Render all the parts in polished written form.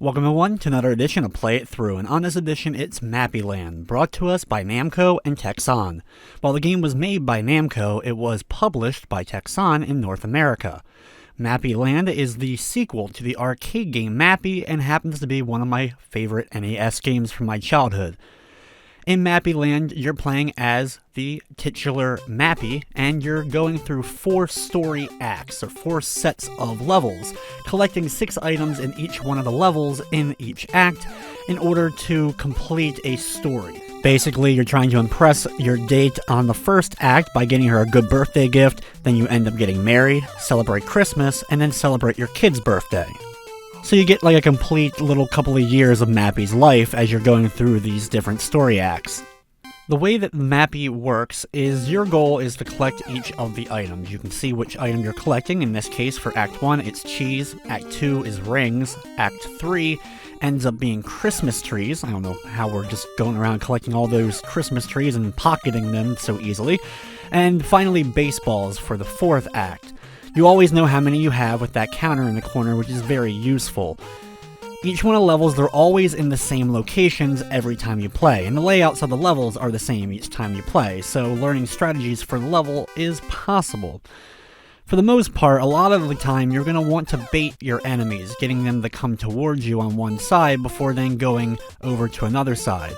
Welcome everyone to another edition of Play It Through, and on this edition it's Mappy Land, brought to us by Namco and Taxan. While the game was made by Namco, it was published by Taxan in North America. Mappy Land is the sequel to the arcade game Mappy and happens to be one of my favorite NES games from my childhood. In Mappy Land, you're playing as the titular Mappy, and you're going through 4 story acts, or 4 sets of levels, collecting 6 items in each one of the levels in each act in order to complete a story. Basically, you're trying to impress your date on the first act by getting her a good birthday gift, then you end up getting married, celebrate Christmas, and then celebrate your kid's birthday. So you get like a complete little couple of years of Mappy's life as you're going through these different story acts. The way that Mappy works is your goal is to collect each of the items. You can see which item you're collecting. In this case, for Act 1, it's cheese. Act 2 is rings. Act 3 ends up being Christmas trees. I don't know how we're just going around collecting all those Christmas trees and pocketing them so easily. And finally, baseballs for the 4th act. You always know how many you have with that counter in the corner, which is very useful. Each one of the levels, they're always in the same locations every time you play, and the layouts of the levels are the same each time you play, so learning strategies for the level is possible. For the most part, a lot of the time you're going to want to bait your enemies, getting them to come towards you on one side before then going over to another side.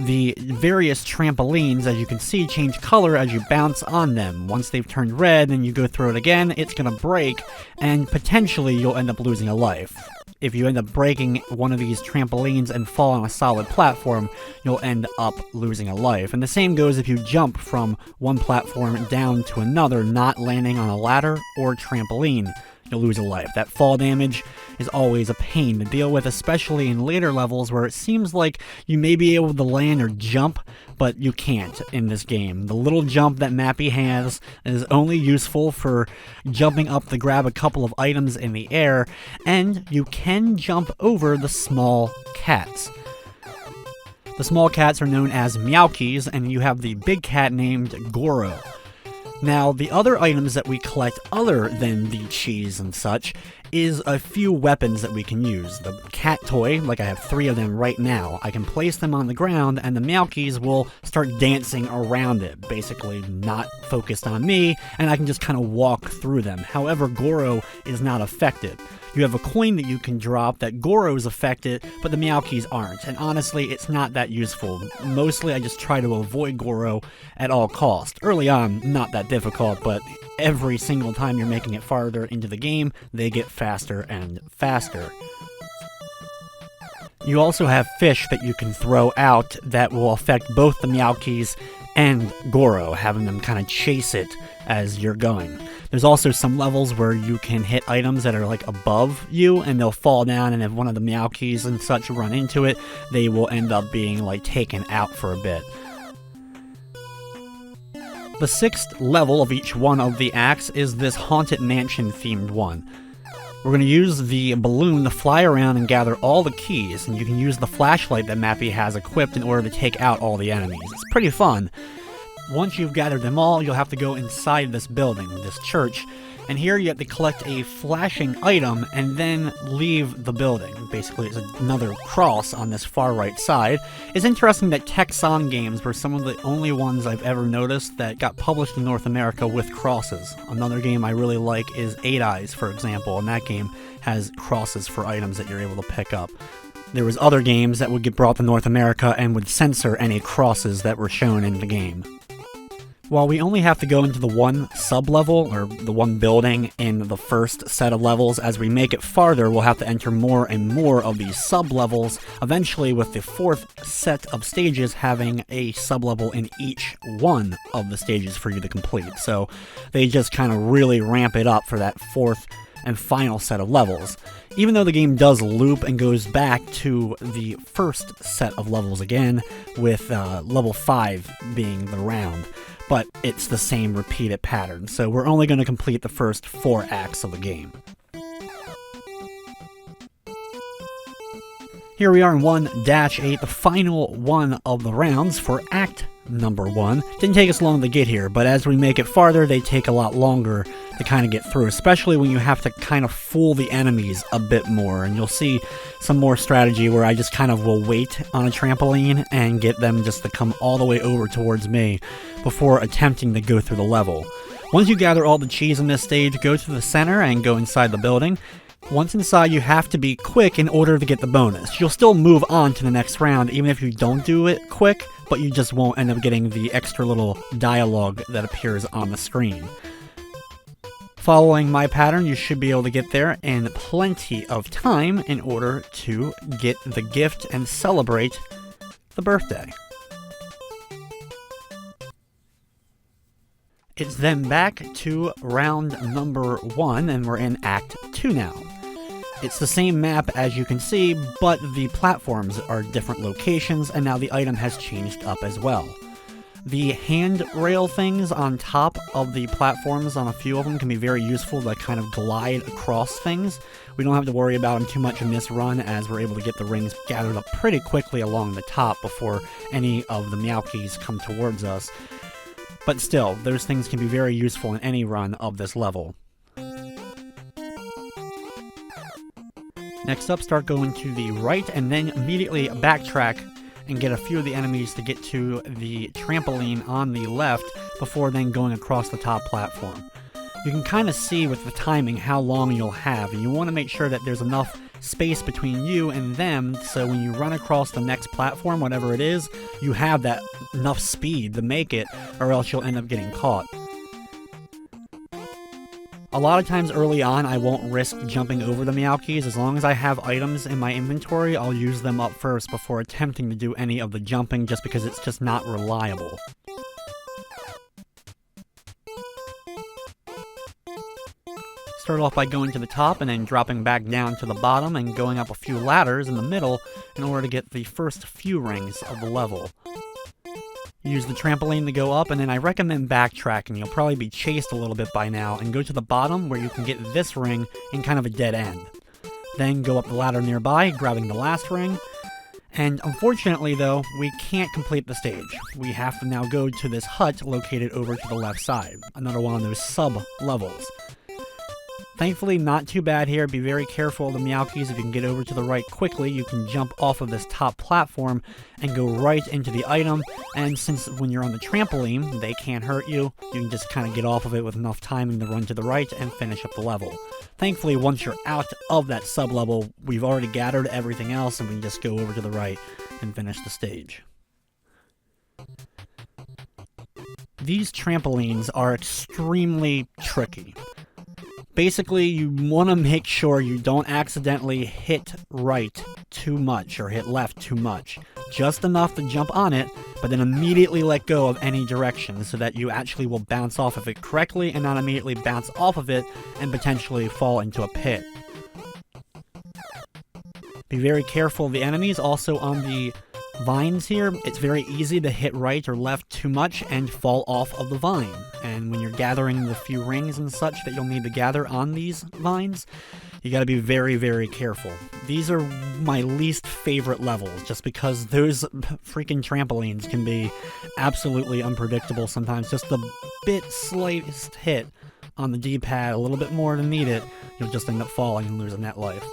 The various trampolines, as you can see, change color as you bounce on them. Once they've turned red and you go through it again, it's going to break, and potentially you'll end up losing a life. If you end up breaking one of these trampolines and fall on a solid platform, you'll end up losing a life. And the same goes if you jump from one platform down to another, not landing on a ladder or trampoline. You'll lose a life. That fall damage is always a pain to deal with, especially in later levels where it seems like you may be able to land or jump, but you can't in this game. The little jump that Mappy has is only useful for jumping up to grab a couple of items in the air, and you can jump over the small cats. The small cats are known as Meowkies, and you have the big cat named Goro. Now, the other items that we collect other than the cheese and such is a few weapons that we can use. The cat toy, like I have 3 of them right now, I can place them on the ground and the Meowkies will start dancing around it, basically not focused on me, and I can just kind of walk through them. However, Goro is not affected. You have a coin that you can drop that Goro's affected, but the Meowkies aren't, and honestly, it's not that useful. Mostly, I just try to avoid Goro at all costs. Early on, not that difficult, but every single time you're making it farther into the game, they get faster and faster. You also have fish that you can throw out that will affect both the Meowkies and Goro, having them kind of chase it as you're going. There's also some levels where you can hit items that are like above you and they'll fall down, and if one of the Meowkies and such run into it, they will end up being like taken out for a bit. The 6th level of each one of the acts is this Haunted Mansion themed one. We're going to use the balloon to fly around and gather all the keys, and you can use the flashlight that Mappy has equipped in order to take out all the enemies. It's pretty fun. Once you've gathered them all, you'll have to go inside this building, this church, and here you have to collect a flashing item and then leave the building. Basically, it's another cross on this far right side. It's interesting that Taxan games were some of the only ones I've ever noticed that got published in North America with crosses. Another game I really like is 8 Eyes, for example, and that game has crosses for items that you're able to pick up. There was other games that would get brought to North America and would censor any crosses that were shown in the game. While we only have to go into the one sub-level, or the one building in the first set of levels, as we make it farther, we'll have to enter more and more of these sub-levels, eventually with the 4th set of stages having a sub-level in each one of the stages for you to complete. So they just kind of really ramp it up for that 4th and final set of levels. Even though the game does loop and goes back to the first set of levels again, with level 5 being the round. But it's the same repeated pattern, so we're only going to complete the first 4 acts of the game. Here we are in 1-8, the final one of the rounds for Act number 1. Didn't take us long to get here, but as we make it farther, they take a lot longer to kind of get through, especially when you have to kind of fool the enemies a bit more. And you'll see some more strategy where I just kind of will wait on a trampoline and get them just to come all the way over towards me before attempting to go through the level. Once you gather all the cheese in this stage, go to the center and go inside the building. Once inside, you have to be quick in order to get the bonus. You'll still move on to the next round even if you don't do it quick, but you just won't end up getting the extra little dialogue that appears on the screen. Following my pattern, you should be able to get there in plenty of time in order to get the gift and celebrate the birthday. It's then back to round number 1, and we're in Act 2 now. It's the same map as you can see, but the platforms are different locations, and now the item has changed up as well. The handrail things on top of the platforms on a few of them can be very useful to kind of glide across things. We don't have to worry about them too much in this run, as we're able to get the rings gathered up pretty quickly along the top before any of the Meowkies come towards us. But still, those things can be very useful in any run of this level. Next up, start going to the right and then immediately backtrack and get a few of the enemies to get to the trampoline on the left before then going across the top platform. You can kind of see with the timing how long you'll have, and you want to make sure that there's enough space between you and them so when you run across the next platform, whatever it is, you have that enough speed to make it, or else you'll end up getting caught. A lot of times early on, I won't risk jumping over the Meowkies. As long as I have items in my inventory, I'll use them up first before attempting to do any of the jumping, just because it's just not reliable. Start off by going to the top and then dropping back down to the bottom and going up a few ladders in the middle in order to get the first few rings of the level. Use the trampoline to go up, and then I recommend backtracking. You'll probably be chased a little bit by now, and go to the bottom where you can get this ring in kind of a dead end. Then go up the ladder nearby, grabbing the last ring. And unfortunately though, we can't complete the stage. We have to now go to this hut located over to the left side. Another one of those sub-levels. Thankfully, not too bad here. Be very careful of the Meowkies. If you can get over to the right quickly, you can jump off of this top platform and go right into the item. And since when you're on the trampoline, they can't hurt you, you can just kind of get off of it with enough timing to run to the right and finish up the level. Thankfully, once you're out of that sub-level, we've already gathered everything else, and we can just go over to the right and finish the stage. These trampolines are extremely tricky. Basically, you want to make sure you don't accidentally hit right too much or hit left too much. Just enough to jump on it, but then immediately let go of any direction so that you actually will bounce off of it correctly and not immediately bounce off of it and potentially fall into a pit. Be very careful of the enemies. Also on the vines here, it's very easy to hit right or left too much and fall off of the vine. And when you're gathering the few rings and such that you'll need to gather on these vines, you gotta be very, very careful. These are my least favorite levels, just because those freaking trampolines can be absolutely unpredictable sometimes. Just a bit slightest hit on the D-pad, a little bit more than needed, you'll just end up falling and lose a net life.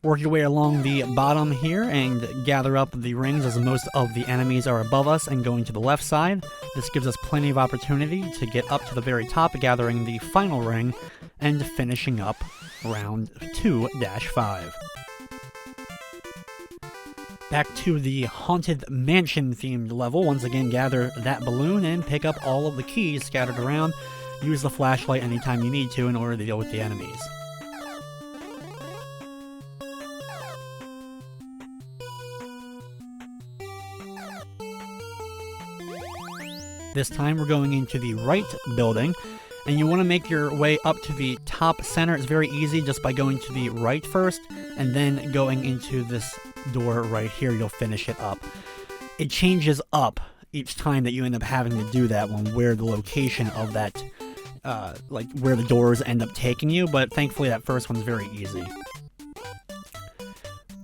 Work your way along the bottom here and gather up the rings as most of the enemies are above us and going to the left side. This gives us plenty of opportunity to get up to the very top, gathering the final ring and finishing up round 2-5. Back to the Haunted Mansion themed level. Once again, gather that balloon and pick up all of the keys scattered around. Use the flashlight anytime you need to in order to deal with the enemies. This time we're going into the right building, and you want to make your way up to the top center. It's very easy just by going to the right first, and then going into this door right here, you'll finish it up. It changes up each time that you end up having to do that one, where the location of that, like where the doors end up taking you, but thankfully that first one's very easy.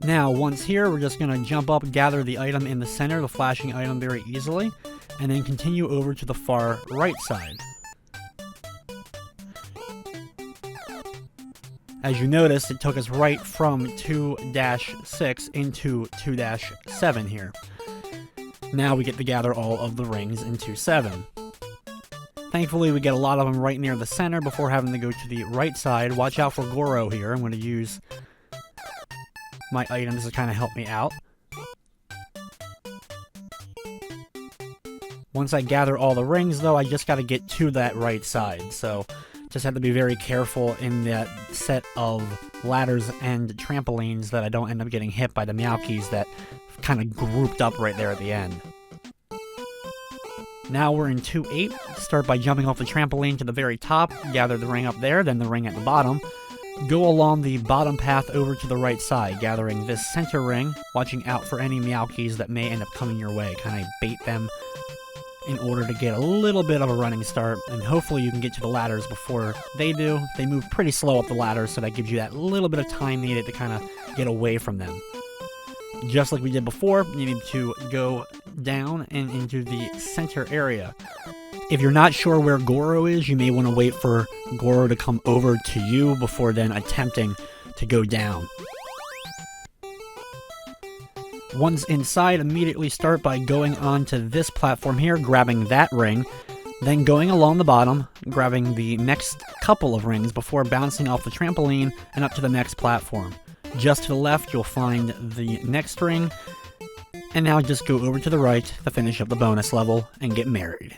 Now, once here, we're just going to jump up, gather the item in the center, the flashing item, very easily, and then continue over to the far right side. As you notice, it took us right from 2-6 into 2-7 here. Now we get to gather all of the rings into 7. Thankfully, we get a lot of them right near the center before having to go to the right side. Watch out for Goro here. I'm going to use my items to kind of help me out. Once I gather all the rings, though, I just got to get to that right side. So just have to be very careful in that set of ladders and trampolines that I don't end up getting hit by the Meowkies that kind of grouped up right there at the end. Now we're in 2-8. Start by jumping off the trampoline to the very top, gather the ring up there, then the ring at the bottom. Go along the bottom path over to the right side, gathering this center ring, watching out for any Meowkies that may end up coming your way. Kind of bait them in order to get a little bit of a running start, and hopefully you can get to the ladders before they do. They move pretty slow up the ladders, so that gives you that little bit of time needed to kind of get away from them. Just like we did before, you need to go down and into the center area. If you're not sure where Goro is, you may want to wait for Goro to come over to you before then attempting to go down. Once inside, immediately start by going onto this platform here, grabbing that ring, then going along the bottom, grabbing the next couple of rings before bouncing off the trampoline and up to the next platform. Just to the left, you'll find the next ring, and now just go over to the right to finish up the bonus level and get married.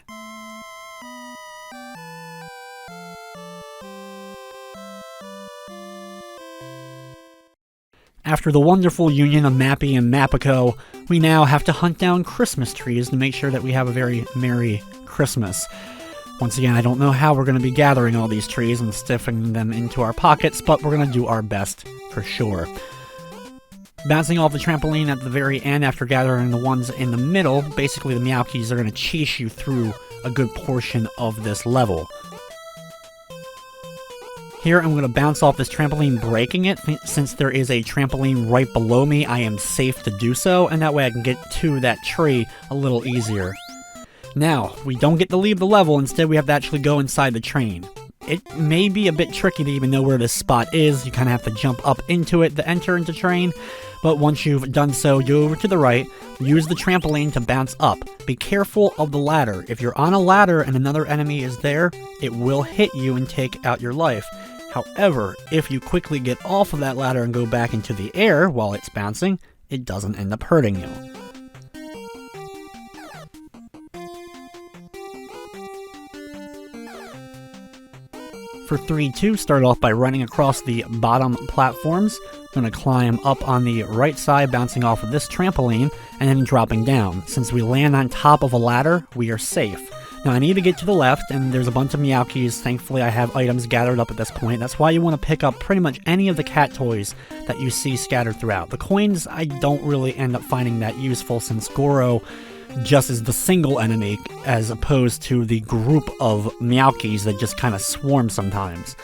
After the wonderful union of Mappy and Mappico, we now have to hunt down Christmas trees to make sure that we have a very Merry Christmas. Once again, I don't know how we're going to be gathering all these trees and stuffing them into our pockets, but we're going to do our best for sure. Bouncing off the trampoline at the very end after gathering the ones in the middle, basically the Meowkies are going to chase you through a good portion of this level. Here I'm going to bounce off this trampoline, breaking it. Since there is a trampoline right below me, I am safe to do so, and that way I can get to that tree a little easier. Now, we don't get to leave the level, instead we have to actually go inside the train. It may be a bit tricky to even know where this spot is. You kind of have to jump up into it to enter into train, but once you've done so, go over to the right, use the trampoline to bounce up. Be careful of the ladder. If you're on a ladder and another enemy is there, it will hit you and take out your life. However, if you quickly get off of that ladder and go back into the air while it's bouncing, it doesn't end up hurting you. For 3-2, start off by running across the bottom platforms. I'm going to climb up on the right side, bouncing off of this trampoline, and then dropping down. Since we land on top of a ladder, we are safe. Now I need to get to the left, and there's a bunch of Meowkies. Thankfully I have items gathered up at this point. That's why you want to pick up pretty much any of the cat toys that you see scattered throughout. The coins I don't really end up finding that useful, since Goro just is the single enemy as opposed to the group of Meowkies that just kind of swarm sometimes.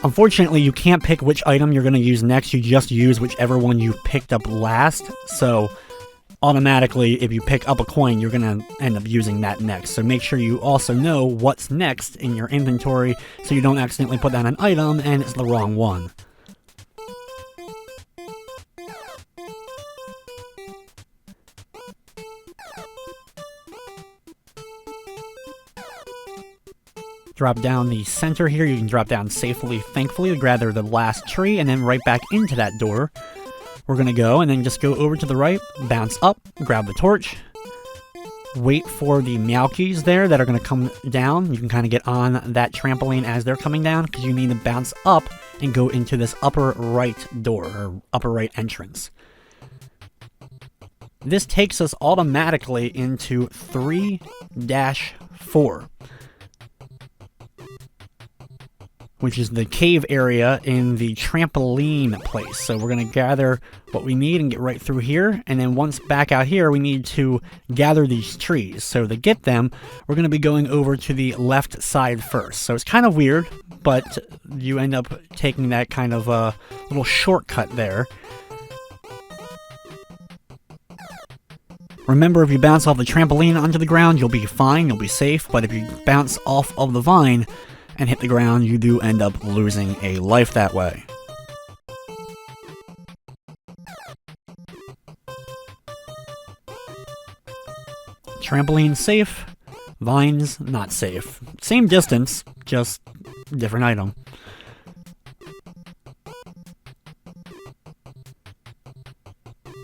Unfortunately, you can't pick which item you're going to use next. You just use whichever one you picked up last. So automatically, if you pick up a coin, you're going to end up using that next. So make sure you also know what's next in your inventory so you don't accidentally put down an item and it's the wrong one. Drop down the center here. You can drop down safely, thankfully, to gather the last tree and then right back into that door. We're going to go and then just go over to the right, bounce up, grab the torch, wait for the Meowkies there that are going to come down. You can kind of get on that trampoline as they're coming down because you need to bounce up and go into this upper right door, or upper right entrance. This takes us automatically into 3-4. which is the cave area in the trampoline place. So we're going to gather what we need and get right through here. And then once back out here, we need to gather these trees. So to get them, we're going to be going over to the left side first. So it's kind of weird, but you end up taking that kind of little shortcut there. Remember, if you bounce off the trampoline onto the ground, you'll be fine, you'll be safe. But if you bounce off of the vine and hit the ground, you do end up losing a life that way. Trampoline safe, vines not safe. Same distance, just different item.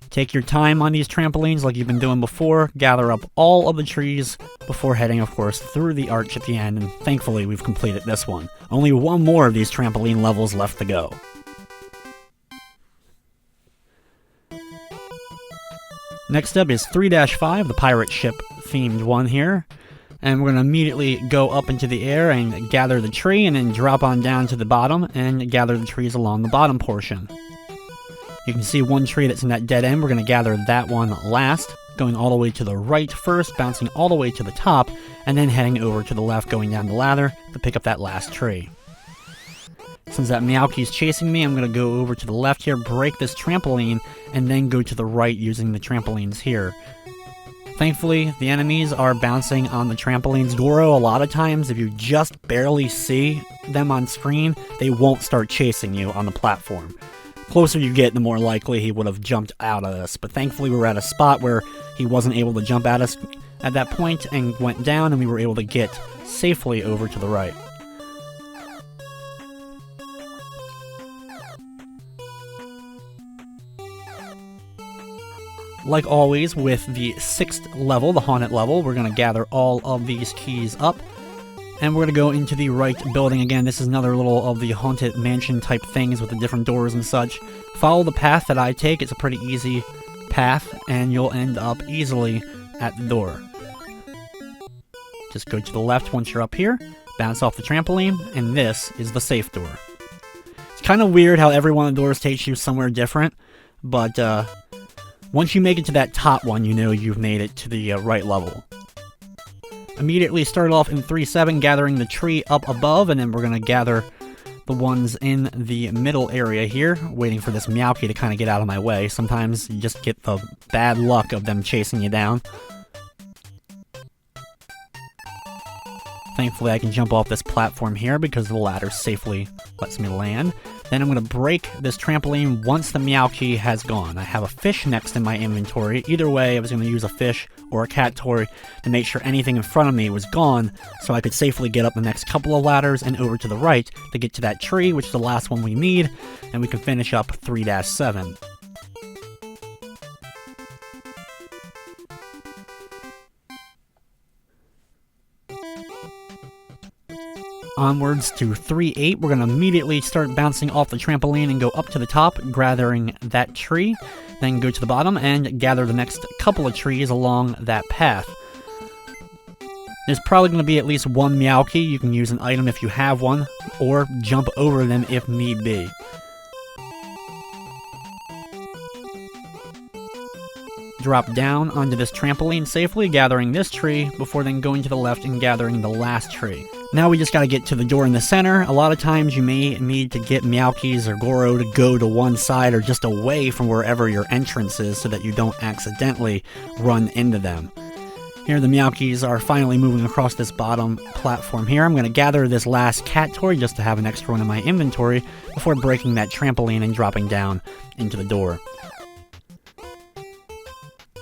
Take your time on these trampolines like you've been doing before. Gather up all of the trees before heading, of course, through the arch at the end. And thankfully, we've completed this one. Only one more of these trampoline levels left to go. Next up is 3-5, the pirate ship themed one here. And we're going to immediately go up into the air and gather the tree and then drop on down to the bottom and gather the trees along the bottom portion. You can see one tree that's in that dead end. We're going to gather that one last, going all the way to the right first, bouncing all the way to the top, and then heading over to the left, going down the ladder to pick up that last tree. Since that Meowkie's chasing me, I'm going to go over to the left here, break this trampoline, and then go to the right using the trampolines here. Thankfully, the enemies are bouncing on the trampolines. Goro, a lot of times, if you just barely see them on screen, they won't start chasing you on the platform. Closer you get, the more likely he would have jumped out at us. But thankfully, we were at a spot where he wasn't able to jump at us at that point and went down, and we were able to get safely over to the right. Like always, with the 6th level, the haunted level, we're going to gather all of these keys up. And we're going to go into the right building again. This is another little of the haunted mansion type things with the different doors and such. Follow the path that I take. It's a pretty easy path, and you'll end up easily at the door. Just go to the left once you're up here, bounce off the trampoline, and this is the safe door. It's kind of weird how every one of the doors takes you somewhere different, but once you make it to that top one, you know you've made it to the right level. Immediately start off in 3-7, gathering the tree up above, and then we're going to gather the ones in the middle area here, waiting for this Meowkie to kind of get out of my way. Sometimes you just get the bad luck of them chasing you down. Thankfully, I can jump off this platform here because the ladder safely lets me land. Then I'm going to break this trampoline once the Meowkie has gone. I have a fish next in my inventory. Either way, I was going to use a fish or a cat toy to make sure anything in front of me was gone so I could safely get up the next couple of ladders and over to the right to get to that tree, which is the last one we need, and we can finish up 3-7. Onwards to 3-8, we're going to immediately start bouncing off the trampoline and go up to the top, gathering that tree, then go to the bottom and gather the next couple of trees along that path. There's probably going to be at least one Meowkie. You can use an item if you have one, or jump over them if need be. Drop down onto this trampoline safely, gathering this tree, before then going to the left and gathering the last tree. Now we just gotta get to the door in the center. A lot of times you may need to get Meowkies or Goro to go to one side or just away from wherever your entrance is so that you don't accidentally run into them. Here the Meowkies are finally moving across this bottom platform here. I'm gonna gather this last cat toy just to have an extra one in my inventory before breaking that trampoline and dropping down into the door.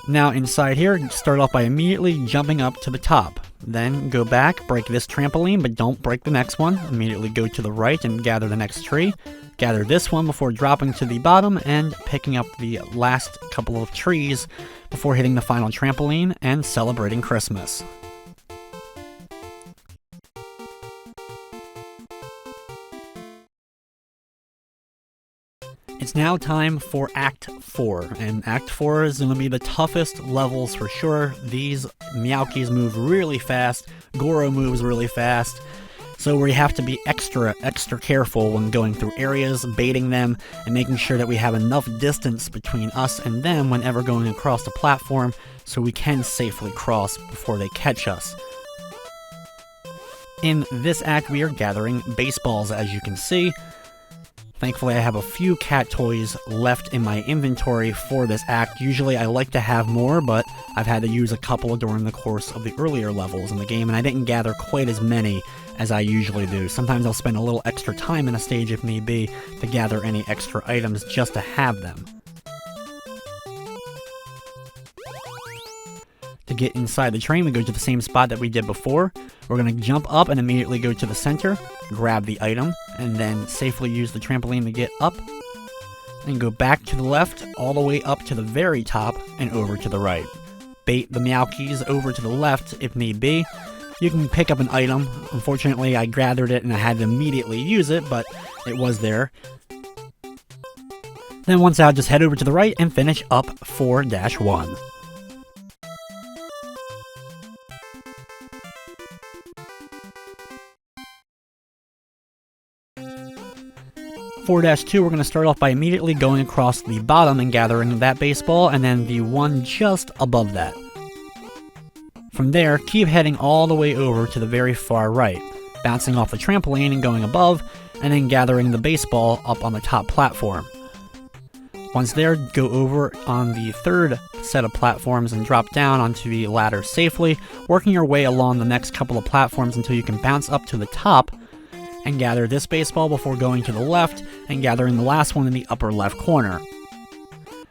Now inside here, start off by immediately jumping up to the top. Then go back, break this trampoline, but don't break the next one. Immediately go to the right and gather the next tree. Gather this one before dropping to the bottom and picking up the last couple of trees before hitting the final trampoline and celebrating Christmas. It's now time for Act 4, and Act 4 is going to be the toughest levels for sure. These Meowkies move really fast, Goro moves really fast, So we have to be extra careful when going through areas, baiting them, and making sure that we have enough distance between us and them whenever going across the platform so we can safely cross before they catch us. In this act, we are gathering baseballs, as you can see. Thankfully, I have a few cat toys left in my inventory for this act. Usually I like to have more, but I've had to use a couple during the course of the earlier levels in the game, and I didn't gather quite as many as I usually do. Sometimes I'll spend a little extra time in a stage if need be to gather any extra items just to have them. To get inside the train, we go to the same spot that we did before. We're going to jump up and immediately go to the center, grab the item, and then safely use the trampoline to get up, and go back to the left, all the way up to the very top, and over to the right. Bait the meow keys over to the left if need be. You can pick up an item. Unfortunately, I gathered it and I had to immediately use it, but it was there. Then once out, just head over to the right and finish up 4-1. 4-2, we're going to start off by immediately going across the bottom and gathering that baseball, and then the one just above that. From there, keep heading all the way over to the very far right, bouncing off the trampoline and going above, and then gathering the baseball up on the top platform. Once there, go over on the third set of platforms and drop down onto the ladder safely, working your way along the next couple of platforms until you can bounce up to the top and gather this baseball before going to the left and gathering the last one in the upper left corner.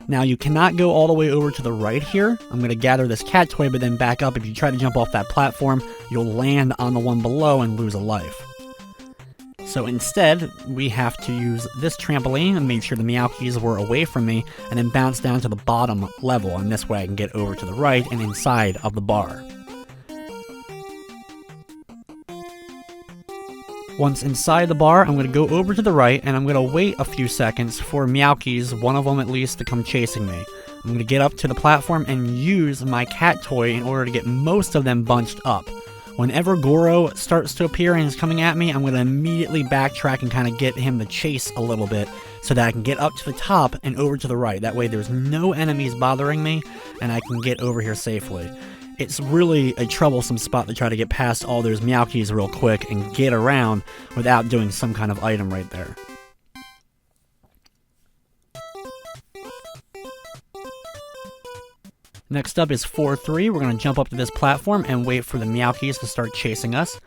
Now you cannot go all the way over to the right here. I'm going to gather this cat toy but then back up. If you try to jump off that platform, you'll land on the one below and lose a life. So instead, we have to use this trampoline and make sure the meow keys were away from me and then bounce down to the bottom level, and this way I can get over to the right and inside of the bar. Once inside the bar, I'm going to go over to the right, and I'm going to wait a few seconds for Meowkies, one of them at least, to come chasing me. I'm going to get up to the platform and use my cat toy in order to get most of them bunched up. Whenever Goro starts to appear and is coming at me, I'm going to immediately backtrack and kind of get him to chase a little bit so that I can get up to the top and over to the right. That way there's no enemies bothering me, and I can get over here safely. It's really a troublesome spot to try to get past all those Meowkies real quick and get around without doing some kind of item right there. Next up is 4-3. We're going to jump up to this platform and wait for the Meowkies to start chasing us.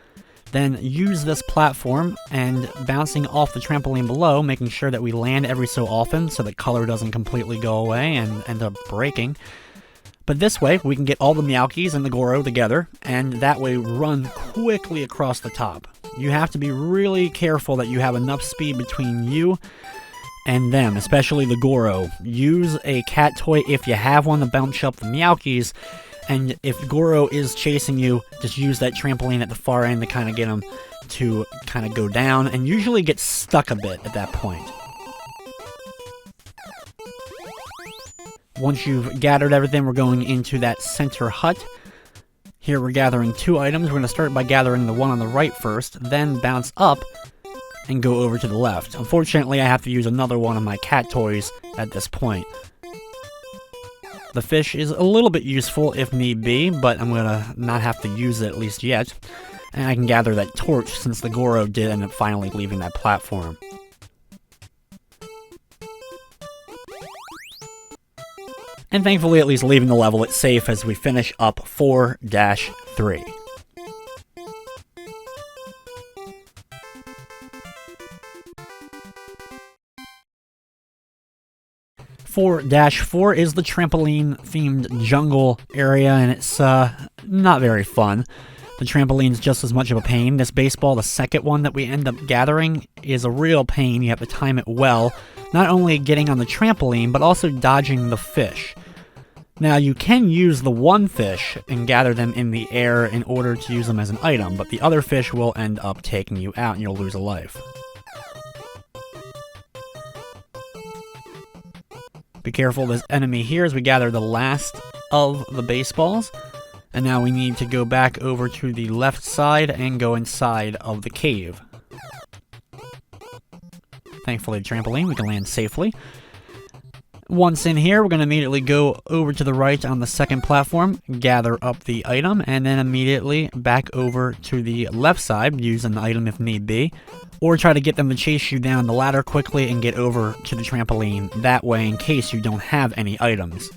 Then use this platform and bouncing off the trampoline below, making sure that we land every so often so the color doesn't completely go away and end up breaking. But this way, we can get all the Meowkies and the Goro together, and that way run quickly across the top. You have to be really careful that you have enough speed between you and them, especially the Goro. Use a cat toy if you have one to bounce up the Meowkies, and if Goro is chasing you, just use that trampoline at the far end to kind of get him to kind of go down, and usually get stuck a bit at that point. Once you've gathered everything, we're going into that center hut. Here we're gathering 2 items. We're going to start by gathering the one on the right first, then bounce up and go over to the left. Unfortunately, I have to use another one of my cat toys at this point. The fish is a little bit useful if need be, but I'm going to not have to use it at least yet. And I can gather that torch since the Goro did end up finally leaving that platform. And thankfully, at least leaving the level, it's safe as we finish up 4-3. 4-4 is the trampoline-themed jungle area, and it's not very fun. The trampoline's just as much of a pain. This baseball, the second one that we end up gathering, is a real pain. You have to time it well. Not only getting on the trampoline, but also dodging the fish. Now, you can use the one fish and gather them in the air in order to use them as an item, but the other fish will end up taking you out and you'll lose a life. Be careful of this enemy here as we gather the last of the baseballs. And now we need to go back over to the left side and go inside of the cave. Thankfully, the trampoline, we can land safely. Once in here, we're going to immediately go over to the right on the second platform, gather up the item, and then immediately back over to the left side, using the item if need be, or try to get them to chase you down the ladder quickly and get over to the trampoline that way in case you don't have any items.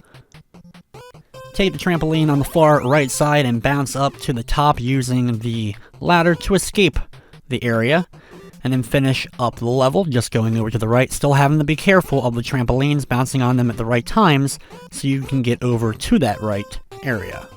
Take the trampoline on the far right side and bounce up to the top using the ladder to escape the area. And then finish up the level, just going over to the right, still having to be careful of the trampolines, bouncing on them at the right times, so you can get over to that right area.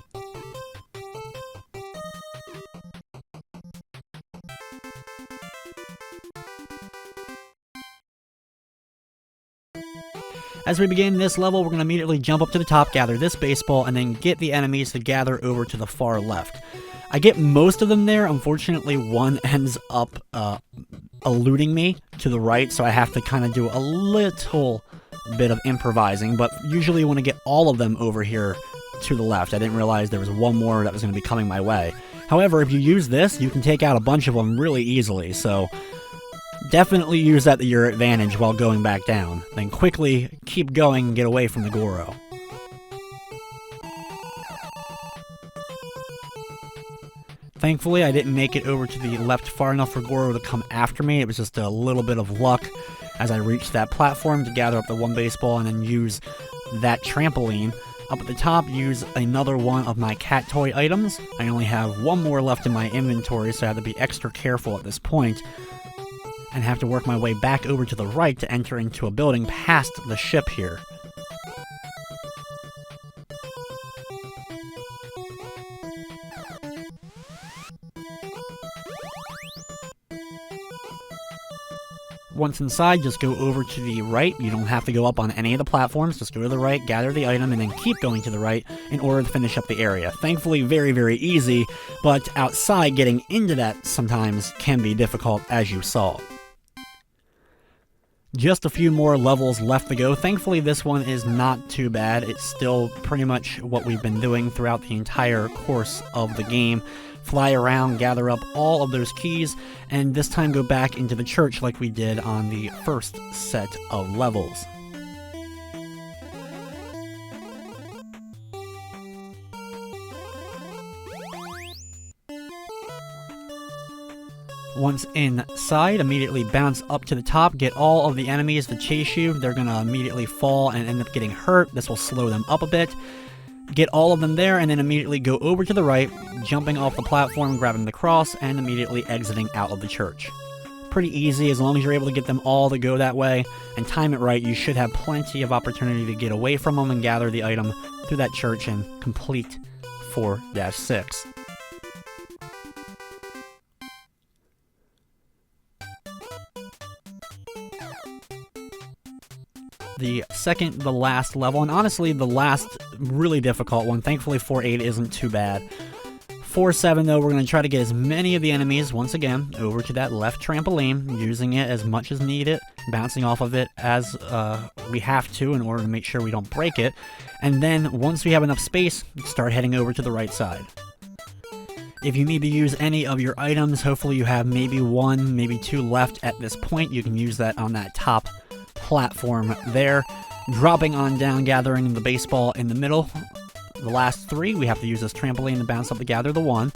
As we begin this level, we're going to immediately jump up to the top, gather this baseball, and then get the enemies to gather over to the far left. I get most of them there. Unfortunately, one ends up eluding me to the right, so I have to kind of do a little bit of improvising, but usually you want to get all of them over here to the left. I didn't realize there was one more that was going to be coming my way. However, if you use this, you can take out a bunch of them really easily, so definitely use that to your advantage while going back down. Then quickly keep going and get away from the Goro. Thankfully, I didn't make it over to the left far enough for Goro to come after me. It was just a little bit of luck as I reached that platform to gather up the one baseball and then use that trampoline. Up at the top, use another one of my cat toy items. I only have one more left in my inventory, so I have to be extra careful at this point. And have to work my way back over to the right to enter into a building past the ship here. Once inside, just go over to the right. You don't have to go up on any of the platforms. Just go to the right, gather the item, and then keep going to the right in order to finish up the area. Thankfully, very, very easy, but outside, getting into that sometimes can be difficult, as you saw. Just a few more levels left to go. Thankfully, this one is not too bad. It's still pretty much what we've been doing throughout the entire course of the game. Fly around, gather up all of those keys, and this time go back into the church like we did on the first set of levels. Once inside, immediately bounce up to the top, get all of the enemies to chase you. They're going to immediately fall and end up getting hurt. This will slow them up a bit. Get all of them there, and then immediately go over to the right, jumping off the platform, grabbing the cross, and immediately exiting out of the church. Pretty easy. As long as you're able to get them all to go that way and time it right, you should have plenty of opportunity to get away from them and gather the item through that church and complete 4-6. The second to last level, and honestly the last really difficult one. Thankfully 4-8 isn't too bad. 4-7 though, we're going to try to get as many of the enemies once again over to that left trampoline, using it as much as needed, bouncing off of it as we have to in order to make sure we don't break it, and then once we have enough space, start heading over to the right side. If you need to use any of your items, hopefully you have maybe one, maybe two left at this point. You can use that on that top platform there, dropping on down, gathering the baseball in the middle. The last three, we have to use this trampoline to bounce up to gather the one.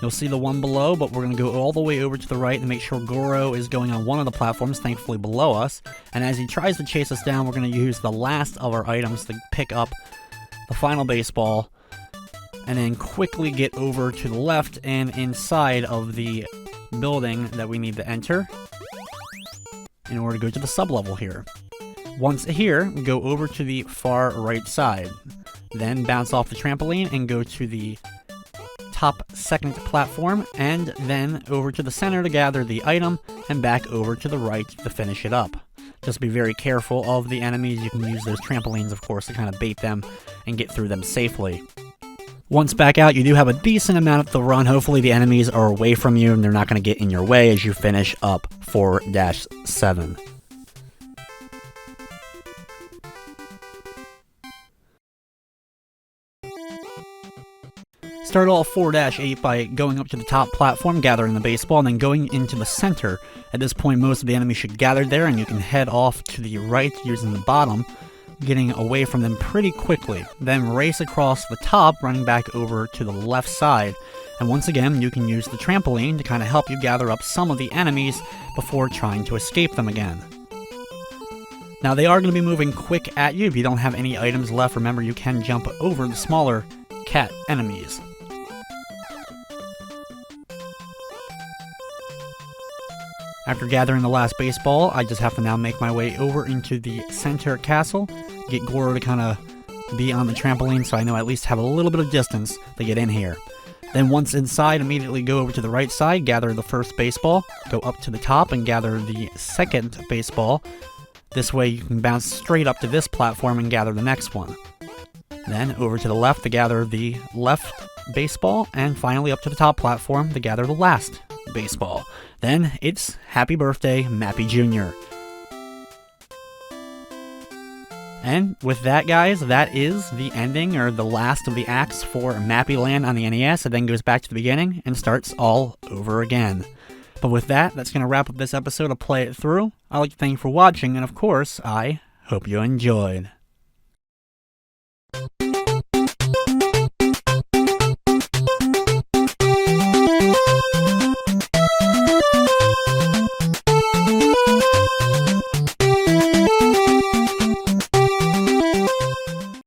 You'll see the one below, but we're going to go all the way over to the right and make sure Goro is going on one of the platforms, thankfully below us. And as he tries to chase us down, we're going to use the last of our items to pick up the final baseball, and then quickly get over to the left and inside of the building that we need to enter in order to go to the sub-level here. Once here, go over to the far right side. Then bounce off the trampoline and go to the top second platform, and then over to the center to gather the item, and back over to the right to finish it up. Just be very careful of the enemies. You can use those trampolines, of course, to kind of bait them and get through them safely. Once back out, you do have a decent amount to run. Hopefully the enemies are away from you and they're not going to get in your way as you finish up 4-7. Start all 4-8 by going up to the top platform, gathering the baseball, and then going into the center. At this point, most of the enemies should gather there, and you can head off to the right using the bottom, getting away from them pretty quickly. Then race across the top, running back over to the left side. And once again, you can use the trampoline to kind of help you gather up some of the enemies before trying to escape them again. Now, they are going to be moving quick at you. If you don't have any items left, remember you can jump over the smaller cat enemies. After gathering the last baseball, I just have to now make my way over into the center castle, get Goro to kind of be on the trampoline so I know I at least have a little bit of distance to get in here. Then once inside, immediately go over to the right side, gather the first baseball, go up to the top and gather the second baseball. This way you can bounce straight up to this platform and gather the next one. Then over to the left to gather the left baseball, and finally up to the top platform to gather the last baseball. Then it's happy birthday, Mappy Jr. And with that, guys, that is the ending, or the last of the acts for Mappy Land on the NES. It then goes back to the beginning and starts all over again. But with that, that's going to wrap up this episode of Play It Through. I'd like to thank you for watching, and of course, I hope you enjoyed.